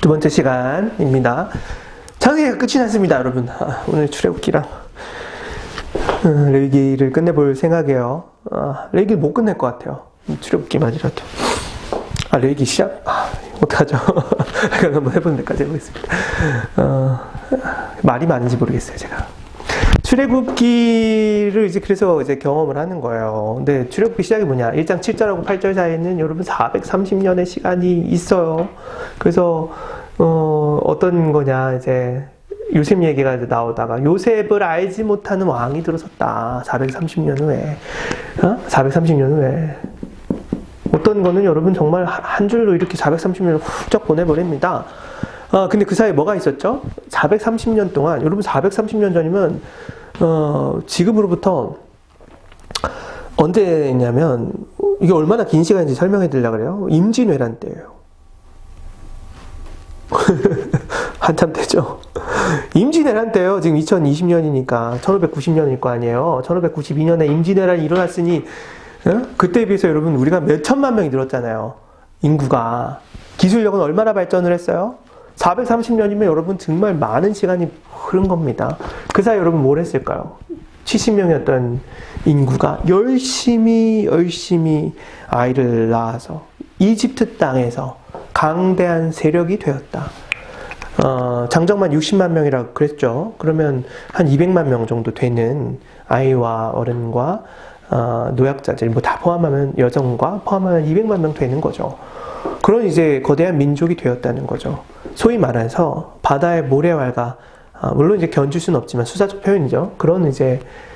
두 번째 시간입니다. 창세기가 끝이 났습니다, 여러분. 오늘 출애굽기랑 레위기를 끝내볼 생각이에요. 레위기를 못 끝낼 것 같아요. 출애굽기만이라도. 레위기 시작? 어떡하죠? 그럼 한번 해보는 데까지 해보겠습니다. 말이 많은지 모르겠어요, 제가. 출애굽기를 그래서 경험을 하는 거예요. 근데 출애굽기 시작이 뭐냐? 1장 7절하고 8절 사이에는 여러분 430년의 시간이 있어요. 그래서 어떤 거냐, 요셉 얘기가 나오다가 요셉을 알지 못하는 왕이 들어섰다. 430년 후에. 430년 후에. 어떤 거는 여러분 정말 한 줄로 이렇게 430년을 훌쩍 보내버립니다. 근데 그 사이에 뭐가 있었죠? 430년 동안, 여러분 430년 전이면, 지금으로부터 언제냐면, 이게 얼마나 긴 시간인지 설명해 드리려고 그래요. 임진왜란 때예요. 한참 되죠. 임진왜란 때요. 지금 2020년이니까 1590년일 거 아니에요. 1592년에 임진왜란이 일어났으니 그때에 비해서 여러분 우리가 몇 천만 명이 늘었잖아요. 인구가. 기술력은 얼마나 발전을 했어요? 430년이면 여러분 정말 많은 시간이 흐른 겁니다. 그 사이 여러분 뭘 했을까요? 70명이었던 인구가 열심히 아이를 낳아서 이집트 땅에서 강대한 세력이 되었다. 장정만 60만 명이라고 그랬죠. 그러면 한 200만 명 정도 되는 아이와 어른과 노약자들 다 포함하면, 여성과 포함하면 200만 명 되는 거죠. 그런 거대한 민족이 되었다는 거죠. 소위 말해서 바다의 모래알과, 물론 견줄 수는 없지만 수사적 표현이죠. 그런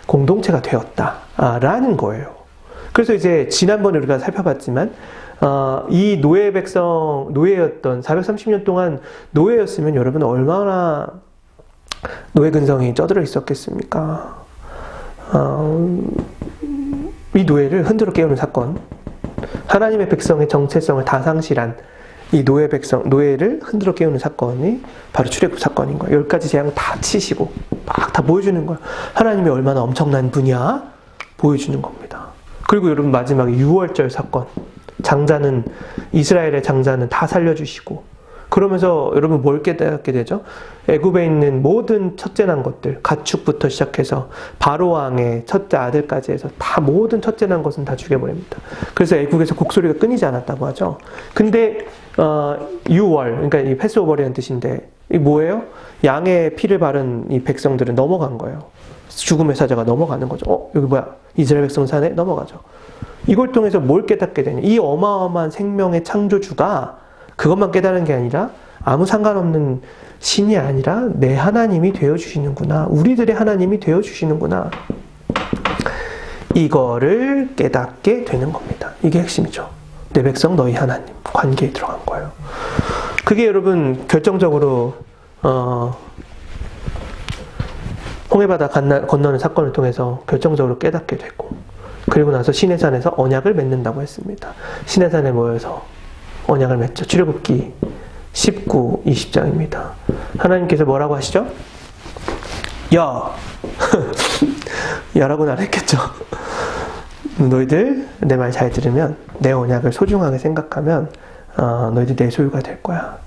공동체가 되었다라는 거예요. 그래서 지난번에 우리가 살펴봤지만 이 노예였던 430년 동안 노예였으면 여러분 얼마나 노예 근성이 쪄들어 있었겠습니까? 이 노예를 흔들어 깨우는 사건, 하나님의 백성의 정체성을 다 상실한 이 노예를 흔들어 깨우는 사건이 바로 출애굽 사건인 거예요. 10가지 재앙 다 치시고 막 다 보여주는 거예요. 하나님이 얼마나 엄청난 분이야 보여주는 겁니다. 그리고 여러분 마지막에 6월절 사건, 이스라엘의 장자는 다 살려주시고, 그러면서 여러분 뭘 깨닫게 되죠? 애굽에 있는 모든 첫째 난 것들, 가축부터 시작해서 바로 왕의 첫째 아들까지 해서 다 모든 첫째 난 것은 다 죽여버립니다. 그래서 애굽에서 곡소리가 끊이지 않았다고 하죠. 근데 6월, 그러니까 이 패스오버라는 뜻인데 이 뭐예요? 양의 피를 바른 이 백성들은 넘어간 거예요. 죽음의 사자가 넘어가는 거죠. 여기 뭐야? 이스라엘 백성 사네? 넘어가죠. 이걸 통해서 뭘 깨닫게 되냐? 이 어마어마한 생명의 창조주가 그것만 깨달은 게 아니라 아무 상관없는 신이 아니라 내 하나님이 되어주시는구나. 우리들의 하나님이 되어주시는구나. 이거를 깨닫게 되는 겁니다. 이게 핵심이죠. 내 백성 너희 하나님 관계에 들어간 거예요. 그게 여러분 결정적으로 홍해바다 건너는 사건을 통해서 결정적으로 깨닫게 되고, 그리고 나서 시내산에서 언약을 맺는다고 했습니다. 시내산에 모여서 언약을 맺죠. 출애굽기 19, 20장입니다. 하나님께서 뭐라고 하시죠? 야! 야라고는 안 했겠죠. 너희들 내 말 잘 들으면, 내 언약을 소중하게 생각하면 너희들 내 소유가 될 거야.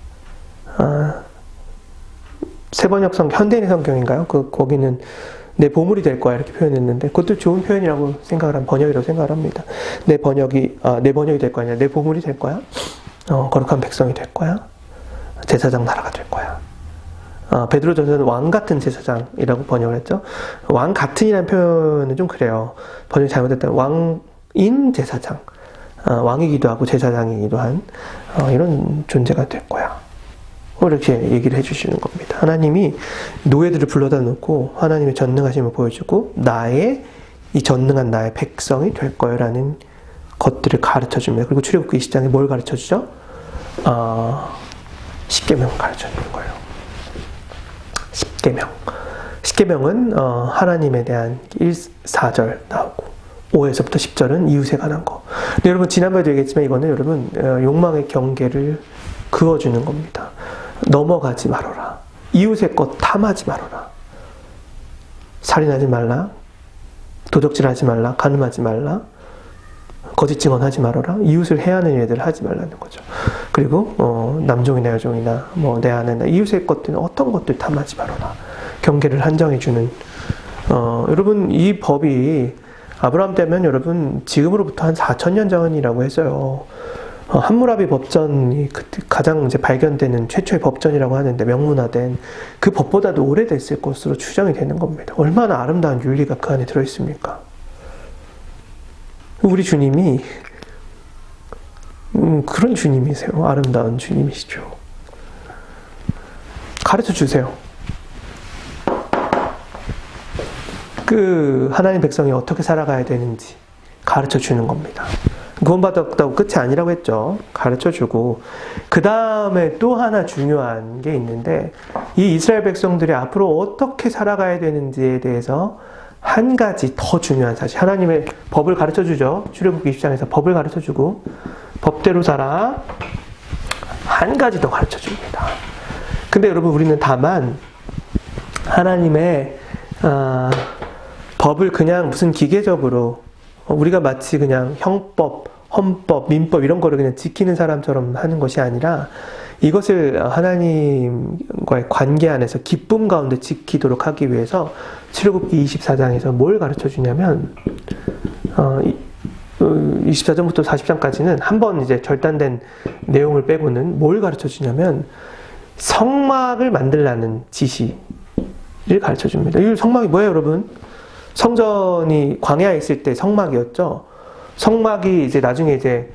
세번역 현대인의 성경인가요? 거기는 내 보물이 될 거야 이렇게 표현했는데, 그것도 좋은 표현이라고 번역이라고 생각을 합니다. 내 번역이 될 거야, 내 보물이 될 거야. 거룩한 백성이 될 거야. 제사장 나라가 될 거야. 베드로전서는 왕 같은 제사장이라고 번역을 했죠. 왕 같은이라는 표현은 좀 그래요. 번역이 잘못됐다면 왕인 제사장, 왕이기도 하고 제사장이기도 한 이런 존재가 될 거야. 이렇게 얘기를 해주시는 겁니다. 하나님이 노예들을 불러다 놓고 하나님의 전능하심을 보여주고 나의 이 전능한 나의 백성이 될 거라는 것들을 가르쳐 줍니다. 그리고 출애굽기 20장에 뭘 가르쳐 주죠? 십계명을 가르쳐 주는 거예요. 십계명은 하나님에 대한 4절 나오고 5에서부터 10절은 이웃에 관한 거. 근데 여러분 지난번에도 얘기했지만 이거는 여러분 욕망의 경계를 그어주는 겁니다. 넘어가지 말아라. 이웃의 것 탐하지 말아라. 살인하지 말라. 도적질하지 말라. 간음하지 말라. 거짓 증언하지 말아라. 이웃을 해하는 일들을 하지 말라는 거죠. 그리고 남종이나 여종이나 뭐 내 아내나 이웃의 것들은 어떤 것들 탐하지 말아라. 경계를 한정해주는 여러분 이 법이 아브라함 때면 여러분 지금으로부터 한 4,000년 전이라고 했어요. 함무라비 법전이 가장 이제 발견되는 최초의 법전이라고 하는데 명문화된 그 법보다도 오래됐을 것으로 추정이 되는 겁니다. 얼마나 아름다운 윤리가 그 안에 들어있습니까? 우리 주님이 그런 주님이세요. 아름다운 주님이시죠. 가르쳐 주세요. 그 하나님 백성이 어떻게 살아가야 되는지 가르쳐 주는 겁니다. 구원받았다고 끝이 아니라고 했죠. 가르쳐주고 그 다음에 또 하나 중요한 게 있는데 이 이스라엘 백성들이 앞으로 어떻게 살아가야 되는지에 대해서 한 가지 더 중요한 사실, 하나님의 법을 가르쳐주죠. 출애굽기 20장에서 법을 가르쳐주고 법대로 살아, 한 가지 더 가르쳐줍니다. 근데 여러분 우리는 다만 하나님의 법을 그냥 무슨 기계적으로 우리가 마치 그냥 형법, 헌법, 민법 이런 거를 그냥 지키는 사람처럼 하는 것이 아니라 이것을 하나님과의 관계 안에서 기쁨 가운데 지키도록 하기 위해서 출애굽기 24장에서 뭘 가르쳐 주냐면 24장부터 40장까지는 한 번 이제 절단된 내용을 빼고는 뭘 가르쳐 주냐면 성막을 만들라는 지시를 가르쳐 줍니다. 이 성막이 뭐예요, 여러분? 성전이 광야에 있을 때 성막이었죠. 성막이 이제 나중에 이제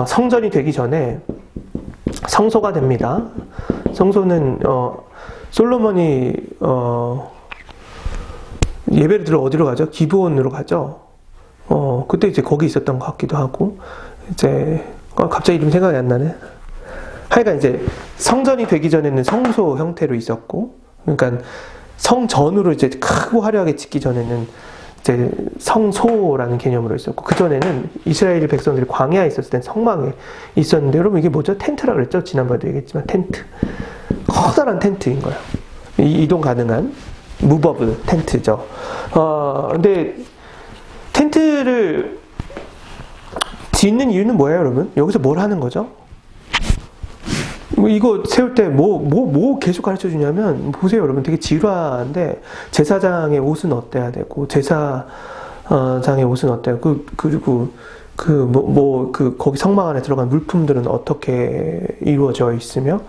성전이 되기 전에 성소가 됩니다. 성소는 솔로몬이 예배를 들어 어디로 가죠? 기브온으로 가죠. 그때 이제 거기 있었던 것 같기도 하고 이제 갑자기 이름 생각이 안 나네. 하여간 이제 성전이 되기 전에는 성소 형태로 있었고, 그러니까 성전으로 이제 크고 화려하게 짓기 전에는 이제 성소라는 개념으로 있었고, 그 전에는 이스라엘 백성들이 광야에 있었을 땐 성막에 있었는데, 여러분 이게 뭐죠? 텐트라 그랬죠? 지난번에도 얘기했지만 텐트, 커다란 텐트인 거예요. 이동 가능한 무버블 텐트죠. 근데 텐트를 짓는 이유는 뭐예요, 여러분? 여기서 뭘 하는 거죠? 이거 세울 때 뭐 계속 가르쳐 주냐면, 보세요, 여러분. 되게 지루한데, 제사장의 옷은 어때야 되고, 제사장의 옷은 어때야 되고, 그리고 거기 성막 안에 들어간 물품들은 어떻게 이루어져 있으며,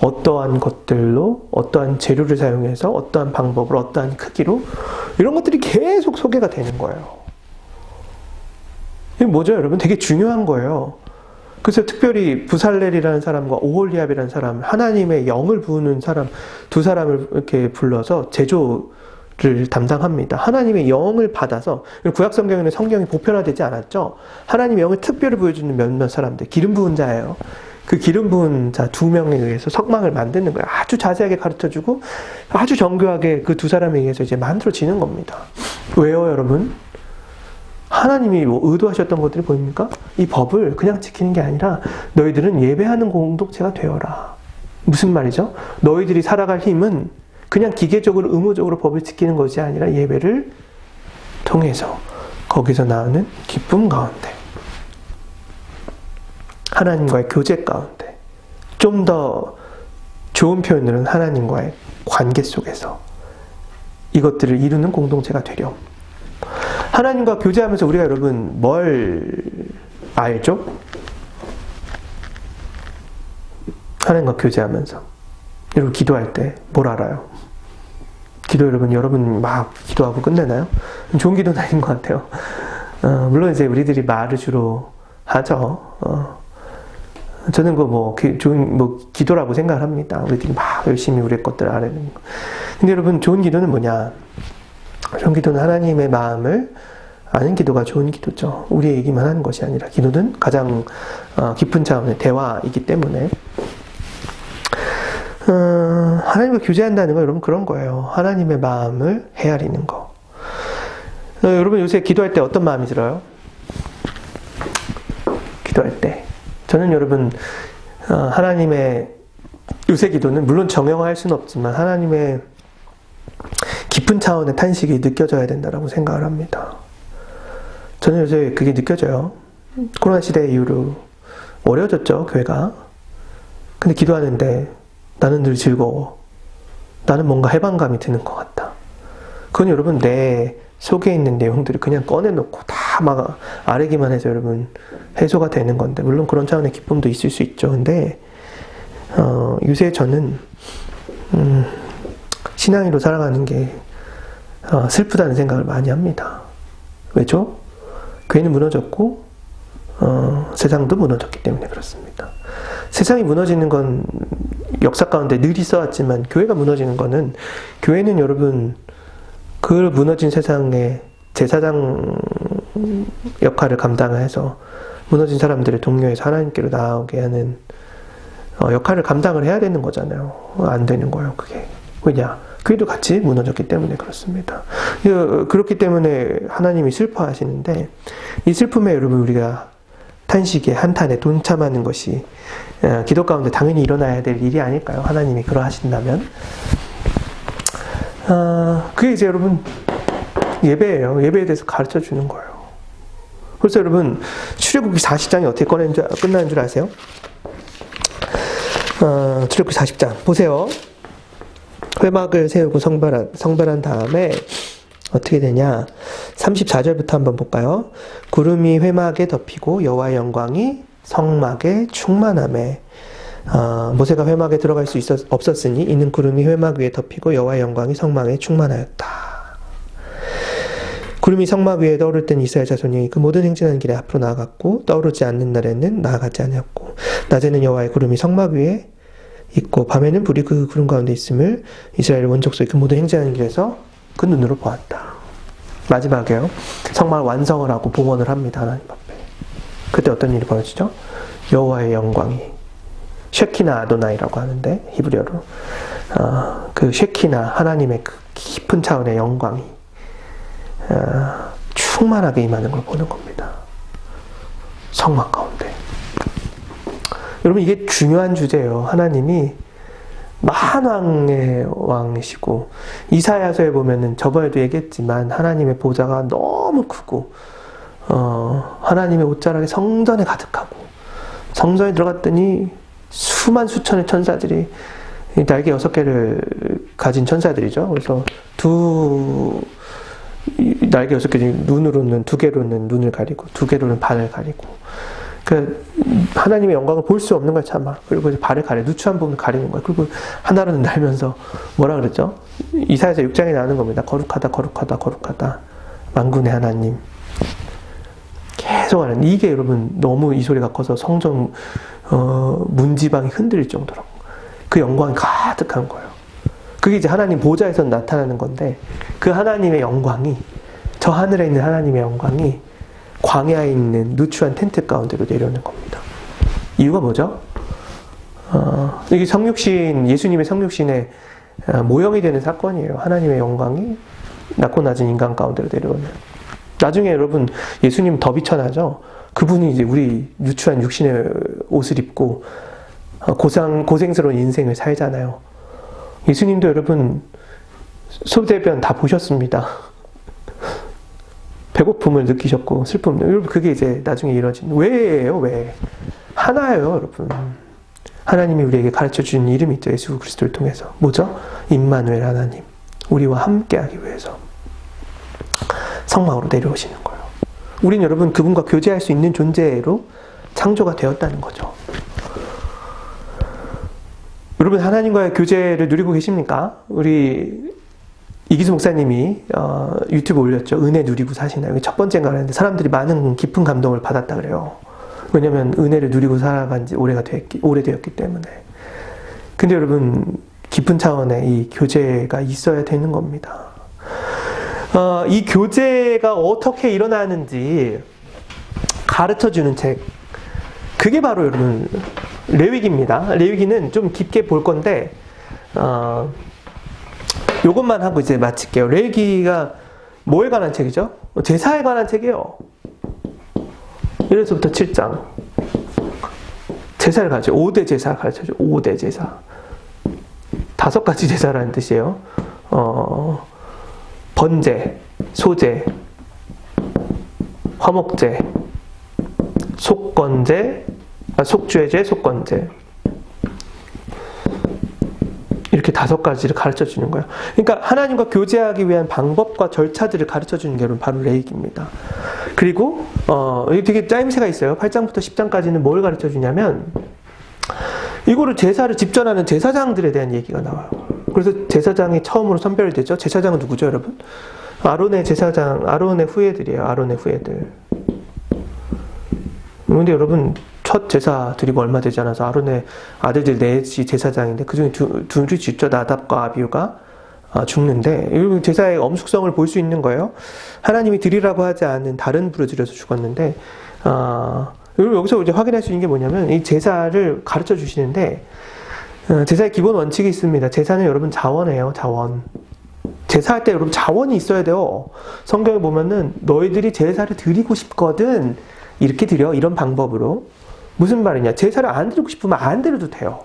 어떠한 것들로, 어떠한 재료를 사용해서, 어떠한 방법으로, 어떠한 크기로, 이런 것들이 계속 소개가 되는 거예요. 이게 뭐죠, 여러분? 되게 중요한 거예요. 그래서 특별히 부살렐이라는 사람과 오홀리압이라는 사람, 하나님의 영을 부으는 사람, 두 사람을 이렇게 불러서 제조를 담당합니다. 하나님의 영을 받아서, 구약 성경에는 성경이 보편화되지 않았죠. 하나님의 영을 특별히 보여주는 몇몇 사람들, 기름 부은 자예요. 그 기름 부은 자 2명에 의해서 석망을 만드는 거예요. 아주 자세하게 가르쳐주고 아주 정교하게 그 두 사람에 의해서 이제 만들어지는 겁니다. 왜요, 여러분? 하나님이 의도하셨던 것들이 보입니까? 이 법을 그냥 지키는 게 아니라 너희들은 예배하는 공동체가 되어라. 무슨 말이죠? 너희들이 살아갈 힘은 그냥 기계적으로 의무적으로 법을 지키는 것이 아니라 예배를 통해서 거기서 나오는 기쁨 가운데, 하나님과의 교제 가운데, 좀 더 좋은 표현으로는 하나님과의 관계 속에서 이것들을 이루는 공동체가 되렴. 하나님과 교제하면서 우리가 여러분 뭘 알죠? 하나님과 교제하면서 여러분 기도할 때 뭘 알아요? 기도 여러분 막 기도하고 끝내나요? 좋은 기도는 아닌 것 같아요. 물론 이제 우리들이 말을 주로 하죠. 저는 좋은 기도라고 생각을 합니다. 우리들이 막 열심히 우리의 것들을 아뢰는 거. 근데 여러분 좋은 기도는 뭐냐? 좋은 기도는 하나님의 마음을 아는 기도가 좋은 기도죠. 우리의 얘기만 하는 것이 아니라, 기도는 가장 깊은 차원의 대화이기 때문에 하나님과 교제한다는 건 여러분 그런 거예요. 하나님의 마음을 헤아리는 거. 여러분 요새 기도할 때 어떤 마음이 들어요? 기도할 때 저는 여러분 하나님의 요새 기도는 물론 정형화할 수는 없지만 하나님의 깊은 차원의 탄식이 느껴져야 된다고 생각을 합니다. 저는 요새 그게 느껴져요. 코로나 시대 이후로 어려워졌죠, 교회가. 근데 기도하는데 나는 늘 즐거워. 나는 뭔가 해방감이 드는 것 같다. 그건 여러분 내 속에 있는 내용들을 그냥 꺼내놓고 다 막 아뢰기만 해서 여러분 해소가 되는 건데, 물론 그런 차원의 기쁨도 있을 수 있죠. 근데 요새 저는 신앙인으로 살아가는 게 슬프다는 생각을 많이 합니다. 왜죠? 교회는 무너졌고 세상도 무너졌기 때문에 그렇습니다. 세상이 무너지는 건 역사 가운데 늘 있어왔지만, 교회가 무너지는 거는, 교회는 여러분 그 무너진 세상에 제사장 역할을 감당해서 무너진 사람들을 독려해서 하나님께로 나아오게 하는 역할을 감당을 해야 되는 거잖아요. 안 되는 거예요, 그게. 왜냐? 교회도 같이 무너졌기 때문에 그렇습니다. 그렇기 때문에 하나님이 슬퍼하시는데, 이 슬픔에 여러분 우리가 탄식에 한탄에 동참하는 것이 기도 가운데 당연히 일어나야 될 일이 아닐까요? 하나님이 그러하신다면. 그게 이제 여러분 예배예요. 예배에 대해서 가르쳐 주는 거예요. 그래서 여러분 출애굽기 40장이 어떻게 끝나는 줄 아세요? 출애굽기 40장 보세요. 회막을 세우고 성별한 다음에 어떻게 되냐? 34절부터 한번 볼까요? 구름이 회막에 덮이고 여호와의 영광이 성막에 충만하매. 모세가 회막에 들어갈 수 없었으니 이는 구름이 회막 위에 덮이고 여호와의 영광이 성막에 충만하였다. 구름이 성막 위에 떠오를 땐 이스라엘 자손이 그 모든 행진하는 길에 앞으로 나아갔고, 떠오르지 않는 날에는 나아가지 아니었고, 낮에는 여호와의 구름이 성막 위에 있고 밤에는 불이 그 구름 가운데 있음을 이스라엘 원족속의 그 모든 행진하는 길에서 그 눈으로 보았다. 마지막에요. 성막을 완성을 하고 봉헌을 합니다. 하나님 앞에. 그때 어떤 일이 벌어지죠? 여호와의 영광이, 쉐키나 아도나이라고 하는데 히브리어로 그 쉐키나, 하나님의 그 깊은 차원의 영광이 충만하게 임하는 걸 보는 겁니다. 성막 가운데. 여러분 이게 중요한 주제예요. 하나님이 만왕의 왕이시고, 이사야서에 보면은 저번에도 얘기했지만 하나님의 보좌가 너무 크고 하나님의 옷자락이 성전에 가득하고, 성전에 들어갔더니 수만 수천의 천사들이, 날개 6개를 가진 천사들이죠. 그래서 날개 6개 중에 눈으로는 2개로는 눈을 가리고 2개로는 발을 가리고, 그 하나님의 영광을 볼 수 없는 걸 참아. 그리고 이제 발을 가려, 누추한 부분을 가리는 거예요. 그리고 하나로는 날면서 뭐라 그랬죠? 이사야서 6장에 나오는 겁니다. 거룩하다, 거룩하다, 거룩하다. 만군의 하나님. 계속 하는, 이게 여러분 너무 이 소리가 커서 성전 문지방이 흔들릴 정도로 그 영광이 가득한 거예요. 그게 이제 하나님 보좌에서 나타나는 건데, 그 하나님의 영광이, 저 하늘에 있는 하나님의 영광이 광야에 있는 누추한 텐트 가운데로 내려오는 겁니다. 이유가 뭐죠? 이게 성육신, 예수님의 성육신의 모형이 되는 사건이에요. 하나님의 영광이 낮고 낮은 인간 가운데로 내려오는. 나중에 여러분 예수님 더 비천하죠? 그분이 이제 우리 누추한 육신의 옷을 입고 고생스러운 인생을 살잖아요. 예수님도 여러분 소대변 다 보셨습니다. 배고픔을 느끼셨고 슬픔. 여러분 그게 이제 나중에 이뤄진, 왜예요? 왜? 하나예요, 여러분. 하나님이 우리에게 가르쳐 주는 이름이 있죠. 예수 그리스도를 통해서. 뭐죠? 임마누엘 하나님. 우리와 함께하기 위해서 성막으로 내려오시는 거예요. 우린 여러분 그분과 교제할 수 있는 존재로 창조가 되었다는 거죠. 여러분 하나님과의 교제를 누리고 계십니까? 우리 이기수 목사님이 유튜브 올렸죠. 은혜 누리고 사시나요? 이게 첫 번째인가 하는데 사람들이 많은 깊은 감동을 받았다 그래요. 왜냐면 은혜를 누리고 살아간 지 오래되었기 때문에. 근데 여러분 깊은 차원의 이 교제가 있어야 되는 겁니다. 이 교제가 어떻게 일어나는지 가르쳐주는 책, 그게 바로 여러분 레위기입니다. 레위기는 좀 깊게 볼 건데 요것만 하고 이제 마칠게요. 레위기가 뭐에 관한 책이죠? 제사에 관한 책이에요. 1에서부터 7장. 제사를 가르쳐, 5대 제사 가르쳐줘. 5대 제사. 5가지 제사라는 뜻이에요. 번제, 소제, 화목제, 속죄제, 속건제. 이렇게 5가지를 가르쳐 주는 거예요. 그러니까 하나님과 교제하기 위한 방법과 절차들을 가르쳐 주는 게 바로 레위기입니다. 그리고 되게 짜임새가 있어요. 8장부터 10장까지는 뭘 가르쳐 주냐면 이거를 제사를 집전하는 제사장들에 대한 얘기가 나와요. 그래서 제사장이 처음으로 선별되죠. 제사장은 누구죠, 여러분? 아론의 제사장, 아론의 후예들이에요. 아론의 후예들. 그런데 여러분 첫 제사 드리고 얼마 되지 않아서 아론의 아들들 넷이 제사장인데 그중에 둘이 죽죠. 나답과 아비후가 죽는데 이 제사의 엄숙성을 볼 수 있는 거예요. 하나님이 드리라고 하지 않은 다른 불을 들여서 죽었는데 여기서 이제 확인할 수 있는 게 뭐냐면 이 제사를 가르쳐 주시는데 제사의 기본 원칙이 있습니다. 제사는 여러분 자원이에요. 자원. 제사할 때 여러분 자원이 있어야 돼요. 성경에 보면은 너희들이 제사를 드리고 싶거든 이렇게 드려. 이런 방법으로. 무슨 말이냐. 제사를 안 드리고 싶으면 안 드려도 돼요.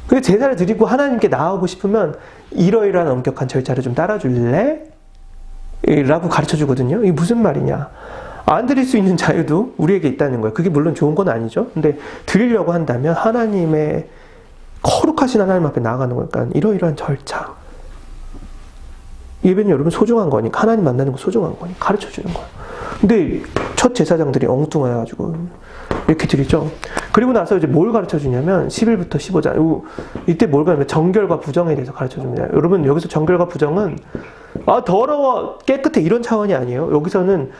근데 제사를 드리고 하나님께 나아오고 싶으면 이러이러한 엄격한 절차를 좀 따라줄래? 라고 가르쳐 주거든요. 이게 무슨 말이냐. 안 드릴 수 있는 자유도 우리에게 있다는 거예요. 그게 물론 좋은 건 아니죠. 근데 드리려고 한다면 하나님의 거룩하신 하나님 앞에 나아가는 거니까 이러이러한 절차. 예배는 여러분 소중한 거니까 하나님 만나는 거 소중한 거니까 가르쳐 주는 거예요. 근데 첫 제사장들이 엉뚱해가지고 이렇게 드리죠. 그리고 나서 이제 뭘 가르쳐 주냐면 11부터 15장 이때 뭘 가르쳐 정결과 부정에 대해서 가르쳐 줍니다. 여러분 여기서 정결과 부정은 더러워 깨끗해 이런 차원이 아니에요. 여기서는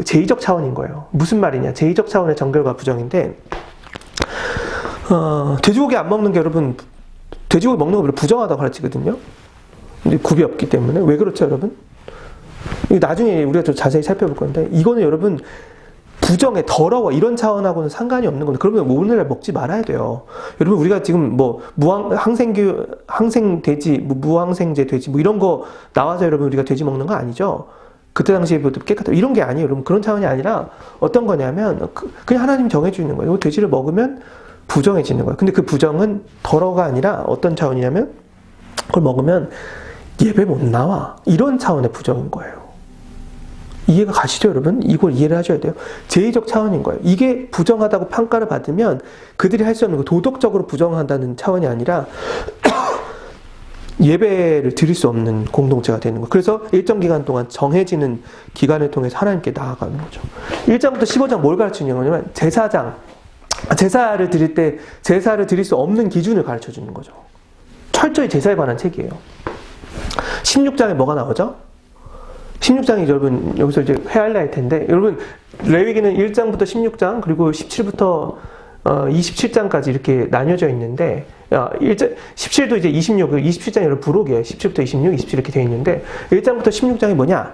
제의적 차원인 거예요. 무슨 말이냐. 제의적 차원의 정결과 부정인데 돼지고기 안 먹는 게 여러분 돼지고기 먹는 거 별로 부정하다고 가르치거든요. 근데 굽이 없기 때문에 왜 그렇죠 여러분? 나중에 우리가 좀 자세히 살펴볼 건데 이거는 여러분 부정에 더러워 이런 차원하고는 상관이 없는 건데 그러면 오늘날 먹지 말아야 돼요. 여러분 우리가 지금 뭐 항생돼지, 무항생제 돼지 뭐 이런 거 나와서 여러분 우리가 돼지 먹는 거 아니죠? 그때 당시에부터 깨끗하다 이런 게 아니에요. 여러분 그런 차원이 아니라 어떤 거냐면 그냥 하나님 정해주는 거예요. 돼지를 먹으면 부정해지는 거예요. 근데 그 부정은 더러가 아니라 어떤 차원이냐면 그걸 먹으면 예배 못 나와 이런 차원의 부정인 거예요. 이해가 가시죠 여러분? 이걸 이해를 하셔야 돼요. 제의적 차원인 거예요. 이게 부정하다고 평가를 받으면 그들이 할 수 없는 거 도덕적으로 부정한다는 차원이 아니라 예배를 드릴 수 없는 공동체가 되는 거예요. 그래서 일정 기간 동안 정해지는 기간을 통해서 하나님께 나아가는 거죠. 1장부터 15장 뭘 가르치는 거냐면 제사를 드릴 때 제사를 드릴 수 없는 기준을 가르쳐 주는 거죠. 철저히 제사에 관한 책이에요. 16장에 뭐가 나오죠? 16장이 여러분 여기서 이제 회할 날 텐데 여러분 레위기는 1장부터 16장 그리고 17부터 27장까지 이렇게 나뉘어져 있는데 17도 이제 26, 27장이 여러분 부록이에요. 17부터 26, 27 이렇게 되어 있는데 1장부터 16장이 뭐냐?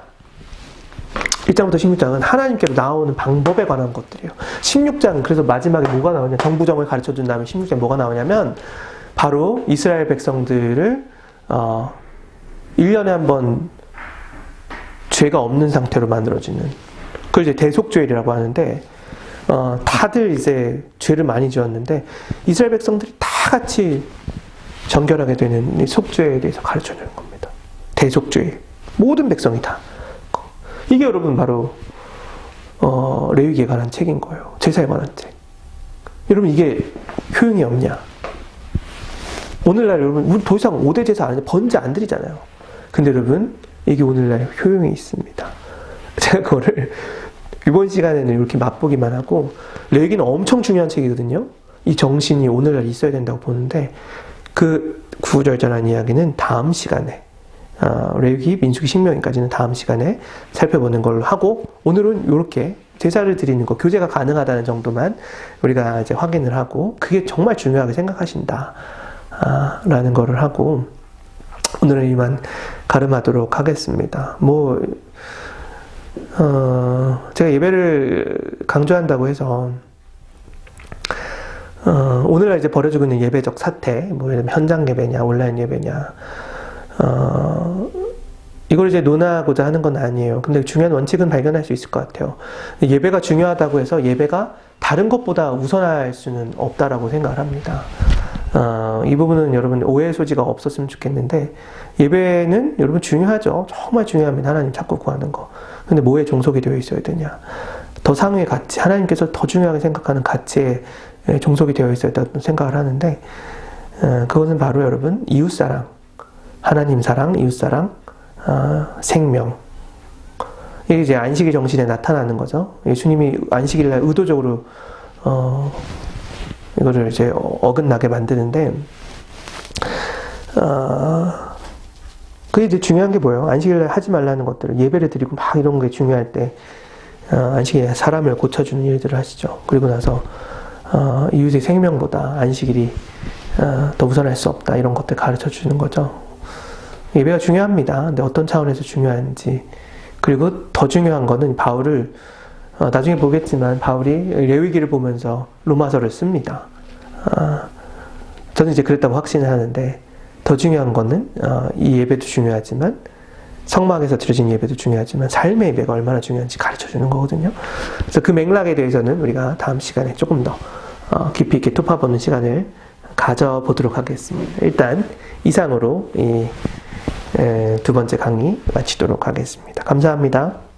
1장부터 16장은 하나님께로 나오는 방법에 관한 것들이에요. 16장은 그래서 마지막에 뭐가 나오냐? 정부정을 가르쳐준 다음에 16장에 뭐가 나오냐면 바로 이스라엘 백성들을 1년에 한 번 죄가 없는 상태로 만들어지는 그걸 이제 대속죄일이라고 하는데 다들 이제 죄를 많이 지었는데 이스라엘 백성들이 다 같이 정결하게 되는 이 속죄에 대해서 가르쳐주는 겁니다. 대속죄일 모든 백성이 다 이게 여러분 바로 레위기에 관한 책인 거예요. 제사에 관한 책. 여러분 이게 효용이 없냐? 오늘날 여러분 우리 더 이상 5대 제사 안 해 번제 안 드리잖아요. 근데 여러분 이게 오늘날 효용이 있습니다. 제가 그거를 이번 시간에는 이렇게 맛보기만 하고 레위기는 엄청 중요한 책이거든요. 이 정신이 오늘날 있어야 된다고 보는데 그 구구절절한 이야기는 다음 시간에 레위기, 민수기, 신명기까지는 다음 시간에 살펴보는 걸로 하고 오늘은 이렇게 제사를 드리는 거 교제가 가능하다는 정도만 우리가 이제 확인을 하고 그게 정말 중요하게 생각하신다 라는 거를 하고 오늘은 이만 가름하도록 하겠습니다. 제가 예배를 강조한다고 해서, 오늘날 이제 벌어지고 있는 예배적 사태, 뭐 예를 들면 현장 예배냐, 온라인 예배냐, 이걸 이제 논하고자 하는 건 아니에요. 근데 중요한 원칙은 발견할 수 있을 것 같아요. 예배가 중요하다고 해서 예배가 다른 것보다 우선할 수는 없다라고 생각을 합니다. 이 부분은 여러분 오해의 소지가 없었으면 좋겠는데 예배는 여러분 중요하죠. 정말 중요합니다. 하나님 찾고 구하는 거. 근데 뭐에 종속이 되어 있어야 되냐? 더 상위의 가치, 하나님께서 더 중요하게 생각하는 가치에 종속이 되어 있어야 된다고 생각을 하는데 그것은 바로 여러분 이웃사랑, 하나님 사랑, 이웃사랑, 생명. 이게 이제 안식일 정신에 나타나는 거죠. 예수님이 안식일날 의도적으로 이거를 이제 어긋나게 만드는데, 그게 이제 중요한 게 뭐예요? 안식일날 하지 말라는 것들을 예배를 드리고 막 이런 게 중요할 때, 안식일에 사람을 고쳐주는 일들을 하시죠. 그리고 나서, 이웃의 생명보다 안식일이 더 우선할 수 없다. 이런 것들 가르쳐 주는 거죠. 예배가 중요합니다. 근데 어떤 차원에서 중요한지. 그리고 더 중요한 거는 바울을, 나중에 보겠지만 바울이 레위기를 보면서 로마서를 씁니다. 저는 이제 그랬다고 확신을 하는데, 더 중요한 거는 이 예배도 중요하지만 성막에서 드려진 예배도 중요하지만 삶의 예배가 얼마나 중요한지 가르쳐주는 거거든요. 그래서 그 맥락에 대해서는 우리가 다음 시간에 조금 더 깊이 있게 톱파보는 시간을 가져보도록 하겠습니다. 일단 이상으로 이 두 번째 강의 마치도록 하겠습니다. 감사합니다.